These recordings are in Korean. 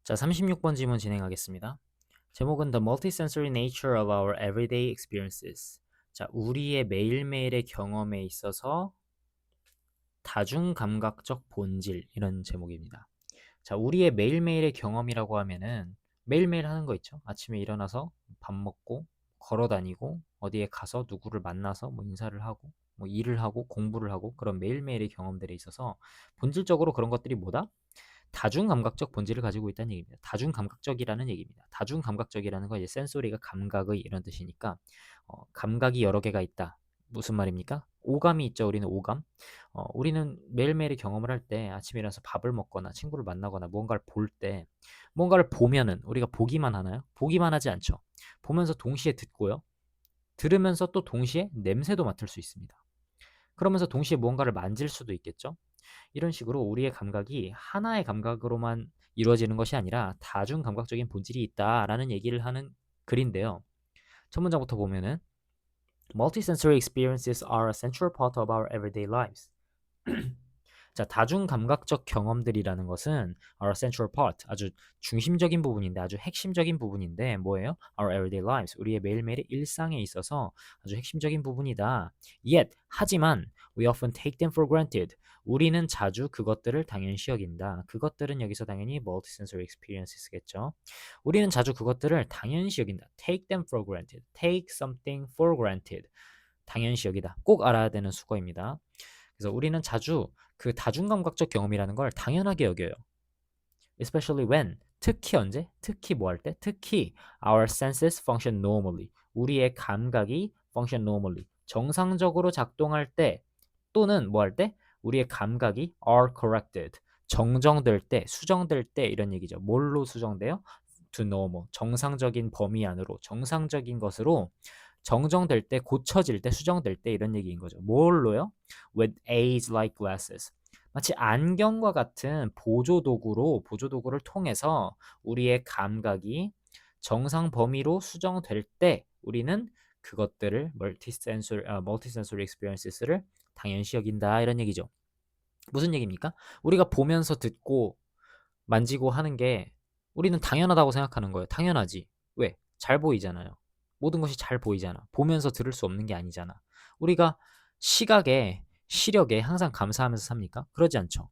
자, 36번 질문 진행하겠습니다. 제목은 The Multisensory Nature of Our Everyday Experiences. 자, 우리의 매일매일의 경험에 있어서 다중감각적 본질 이런 제목입니다. 자, 우리의 매일매일의 경험이라고 하면은 매일매일 하는 거 있죠. 아침에 일어나서 밥 먹고 걸어 다니고 어디에 가서 누구를 만나서 뭐 인사를 하고 뭐 일을 하고 공부를 하고 그런 매일매일의 경험들에 있어서 본질적으로 그런 것들이 뭐다? 다중감각적 본질을 가지고 있다는 얘기입니다. 다중감각적이라는 얘기입니다. 다중감각적이라는 건 이제 센소리가 감각의 이런 뜻이니까 감각이 여러 개가 있다. 무슨 말입니까? 오감이 있죠. 우리는 오감. 우리는 매일매일의 경험을 할 때 아침에 일어나서 밥을 먹거나 친구를 만나거나 무언가를 볼 때 뭔가를 보면은 우리가 보기만 하나요? 보기만 하지 않죠. 보면서 동시에 듣고요. 들으면서 또 동시에 냄새도 맡을 수 있습니다. 그러면서 동시에 무언가를 만질 수도 있겠죠. 이런 식으로 우리의 감각이 하나의 감각으로만 이루어지는 것이 아니라 다중감각적인 본질이 있다라는 얘기를 하는 글인데요. 첫 문장부터 보면은 Multisensory experiences are a central part of our everyday lives. 자, 다중감각적 경험들이라는 것은 our central part, 아주 중심적인 부분인데 아주 핵심적인 부분인데 뭐예요? Our everyday lives, 우리의 매일매일의 일상에 있어서 아주 핵심적인 부분이다. Yet, 하지만 we often take them for granted. 우리는 자주 그것들을 당연시 여긴다. 그것들은 여기서 당연히 multisensory experiences겠죠. 우리는 자주 그것들을 당연시 여긴다. Take them for granted. Take something for granted. 당연시 여기다. 꼭 알아야 되는 수거입니다. 그래서 우리는 자주 그 다중감각적 경험이라는 걸 당연하게 여겨요. Especially when, 특히 언제? 특히 뭐 할 때? 특히 our senses function normally. 우리의 감각이 function normally. 정상적으로 작동할 때 또는 뭐 할 때? 우리의 감각이 are corrected. 정정될 때, 수정될 때 이런 얘기죠. 뭘로 수정돼요? To normal. 정상적인 범위 안으로, 정상적인 것으로 정정될 때, 고쳐질 때, 수정될 때 이런 얘기인 거죠. 뭘로요? With aids like glasses. 마치 안경과 같은 보조도구를 통해서 우리의 감각이 정상 범위로 수정될 때 우리는 그것들을 multisensory experiences를 당연시 여긴다 이런 얘기죠. 무슨 얘기입니까? 우리가 보면서 듣고 만지고 하는 게 우리는 당연하다고 생각하는 거예요. 당연하지. 왜? 잘 보이잖아요. 모든 것이 잘 보이잖아. 보면서 들을 수 없는 게 아니잖아. 우리가 시각에, 시력에 항상 감사하면서 삽니까? 그러지 않죠.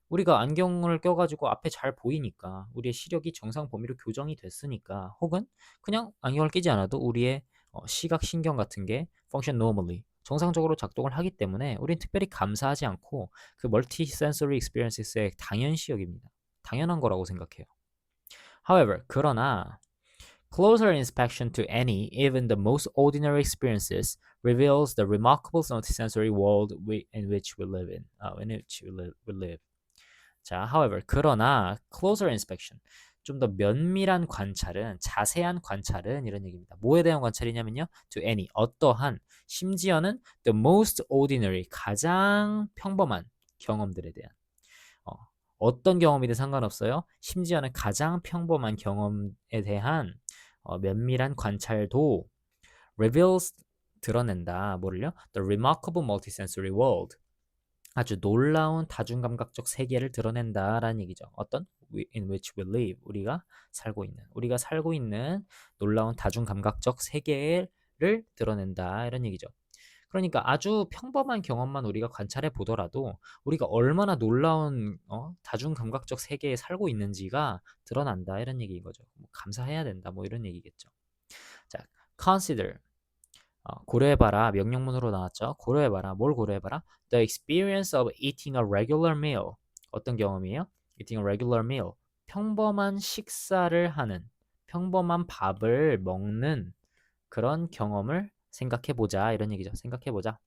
우리가 안경을 껴가지고 앞에 잘 보이니까 우리의 시력이 정상 범위로 교정이 됐으니까 혹은 그냥 안경을 끼지 않아도 우리의 시각 신경 같은 게 function normally 정상적으로 작동을 하기 때문에 우린 특별히 감사하지 않고 그 멀티 센서리 익스피리언스의 당연시 여깁니다. 당연한 거라고 생각해요. However, 그러나 closer inspection to any, even the most ordinary experiences reveals the remarkable multisensory world in which we live we live. 자, however, 그러나 closer inspection, 좀 더 면밀한 관찰은, 자세한 관찰은 이런 얘기입니다. 뭐에 대한 관찰이냐면요, to any, 어떠한, 심지어는 the most ordinary, 가장 평범한 경험들에 대한, 어, 어떤 경험이든 상관없어요. 심지어는 가장 평범한 경험에 대한 면밀한 관찰도 reveals 드러낸다. 뭐를요? The remarkable multisensory world. 아주 놀라운 다중감각적 세계를 드러낸다라는 얘기죠. 어떤? In which we live. 우리가 살고 있는 놀라운 다중감각적 세계를 드러낸다. 이런 얘기죠. 그러니까 아주 평범한 경험만 우리가 관찰해 보더라도 우리가 얼마나 놀라운 다중감각적 세계에 살고 있는지가 드러난다. 이런 얘기인 거죠. 뭐 감사해야 된다. 뭐 이런 얘기겠죠. 자, consider. 고려해봐라. 명령문으로 나왔죠. 고려해봐라. 뭘 고려해봐라? The experience of eating a regular meal. 어떤 경험이에요? Eating a regular meal. 평범한 식사를 하는, 평범한 밥을 먹는 그런 경험을 생각해보자. 이런 얘기죠. 생각해보자.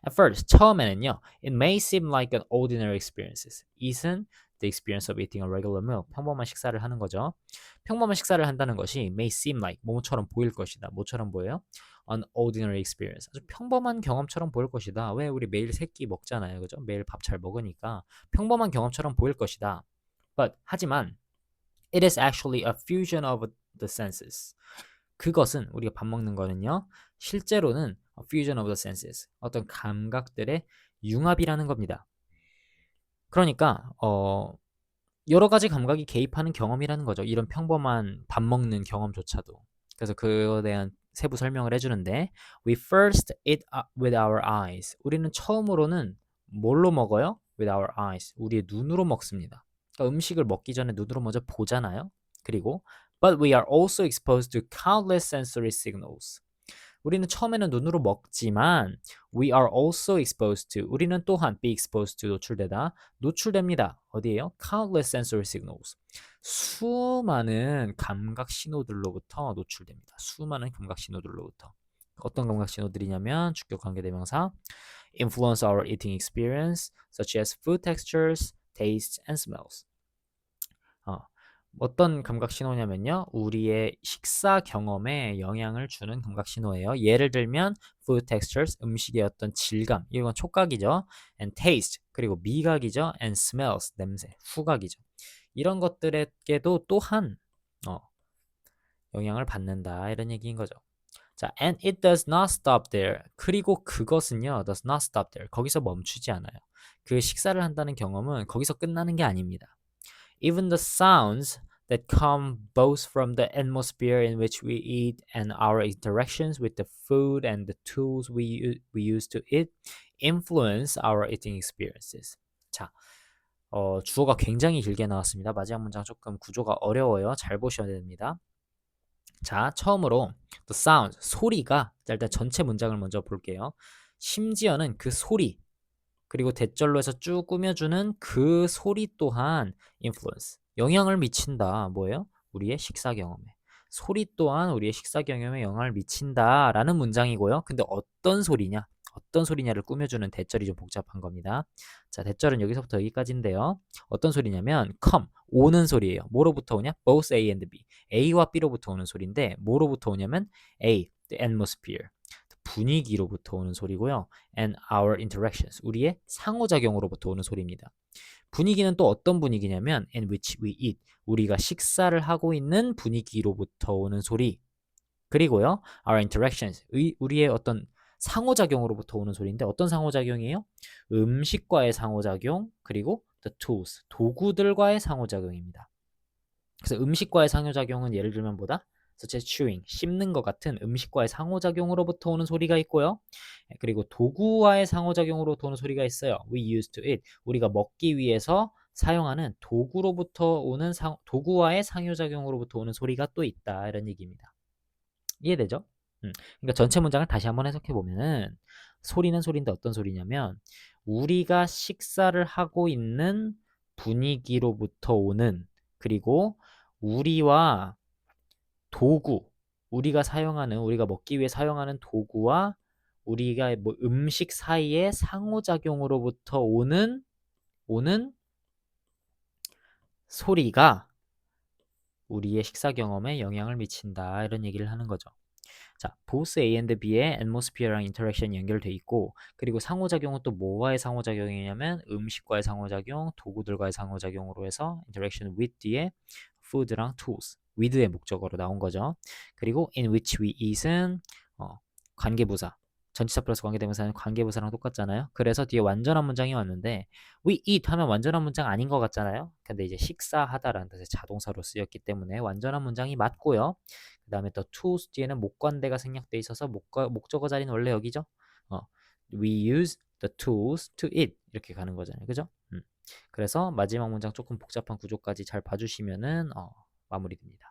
At first, 처음에는요, it may seem like an ordinary experiences. It은 the experience of eating a regular meal. 평범한 식사를 하는 거죠. 평범한 식사를 한다는 것이 may seem like 뭐처럼 보일 것이다. 뭐처럼 보여요? An ordinary experience. 아주 평범한 경험처럼 보일 것이다. 왜 우리 매일 세 끼 먹잖아요. 그죠? 매일 밥 잘 먹으니까 평범한 경험처럼 보일 것이다. 하지만 it is actually a fusion of the senses. 그것은 우리가 밥 먹는 거는요. 실제로는 a fusion of the senses. 어떤 감각들의 융합이라는 겁니다. 그러니까 여러 가지 감각이 개입하는 경험이라는 거죠. 이런 평범한 밥 먹는 경험조차도. 그래서 그거에 대한 세부 설명을 해주는데 We first eat with our eyes. 우리는 처음으로는 뭘로 먹어요? With our eyes. 우리의 눈으로 먹습니다. 그러니까 음식을 먹기 전에 눈으로 먼저 보잖아요. 그리고 But we are also exposed to countless sensory signals. 우리는 처음에는 눈으로 먹지만 we are also exposed to 우리는 또한 be exposed to 노출됩니다. 어디에요? Countless sensory signals. 수많은 감각 신호들로부터 노출됩니다. 수많은 감각 신호들로부터. 어떤 감각 신호들이냐면 주격 관계대명사 influence our eating experience such as food textures, tastes and smells. 어떤 감각 신호냐면요. 우리의 식사 경험에 영향을 주는 감각 신호예요. 예를 들면 food textures, 음식의 어떤 질감, 이건 촉각이죠. and taste, 그리고 미각이죠. and smells, 냄새, 후각이죠. 이런 것들에게도 또한 영향을 받는다 이런 얘기인 거죠. 자, and it does not stop there. 그리고 그것은요, does not stop there. 거기서 멈추지 않아요. 그 식사를 한다는 경험은 거기서 끝나는 게 아닙니다. Even the sounds that come both from the atmosphere in which we eat and our interactions with the food and the tools we use to eat influence our eating experiences. 자, 주어가 굉장히 길게 나왔습니다. 마지막 문장 조금 구조가 어려워요. 잘 보셔야 됩니다. 자, 처음으로 the sound, 소리가 일단 전체 문장을 먼저 볼게요. 심지어는 그 소리, 그리고 대절로 해서 쭉 꾸며주는 그 소리 또한 influence, 영향을 미친다. 뭐예요? 우리의 식사 경험에. 소리 또한 우리의 식사 경험에 영향을 미친다라는 문장이고요. 근데 어떤 소리냐? 어떤 소리냐를 꾸며주는 대절이 좀 복잡한 겁니다. 자, 대절은 여기서부터 여기까지인데요. 어떤 소리냐면 come, 오는 소리예요. 뭐로부터 오냐? both A and B. A와 B로부터 오는 소리인데 뭐로부터 오냐면 A, the atmosphere. 분위기로부터 오는 소리고요. And our interactions, 우리의 상호작용으로부터 오는 소리입니다. 분위기는 또 어떤 분위기냐면 in which we eat, 우리가 식사를 하고 있는 분위기로부터 오는 소리. 그리고요, our interactions, 우리의 어떤 상호작용으로부터 오는 소리인데 어떤 상호작용이에요? 음식과의 상호작용, 그리고 the tools, 도구들과의 상호작용입니다. 그래서 음식과의 상호작용은 예를 들면 뭐다? such as chewing, 씹는 것 같은 음식과의 상호작용으로부터 오는 소리가 있고요. 그리고 도구와의 상호작용으로부터 오는 소리가 있어요. We used to eat, 우리가 먹기 위해서 사용하는 도구로부터 오는 도구와의 상호작용으로부터 오는 소리가 또 있다 이런 얘기입니다. 이해되죠? 그러니까 전체 문장을 다시 한번 해석해 보면은 소리는 소리인데 어떤 소리냐면 우리가 식사를 하고 있는 분위기로부터 오는, 그리고 우리와 도구, 우리가 먹기 위해 사용하는 도구와 우리가 뭐 음식 사이의 상호작용으로부터 오는 소리가 우리의 식사 경험에 영향을 미친다 이런 얘기를 하는 거죠. 자, both A and B의 atmosphere랑 interaction이 연결돼 있고, 그리고 상호작용은 또 뭐와의 상호작용이냐면 음식과의 상호작용, 도구들과의 상호작용으로 해서 interaction with 뒤에 food랑 tools, with의 목적어로 나온 거죠. 그리고 in which we eat은 관계부사, 전치사 플러스 관계대명사는 관계부사랑 똑같잖아요. 그래서 뒤에 완전한 문장이 왔는데 we eat 하면 완전한 문장 아닌 것 같잖아요. 근데 이제 식사하다라는 뜻의 자동사로 쓰였기 때문에 완전한 문장이 맞고요. 그 다음에 또 tools 뒤에는 목관대가 생략돼 있어서 목적어 자리는 원래 여기죠. We use the tools to eat 이렇게 가는 거잖아요. 그죠? 그래서 마지막 문장 조금 복잡한 구조까지 잘 봐주시면은 마무리됩니다.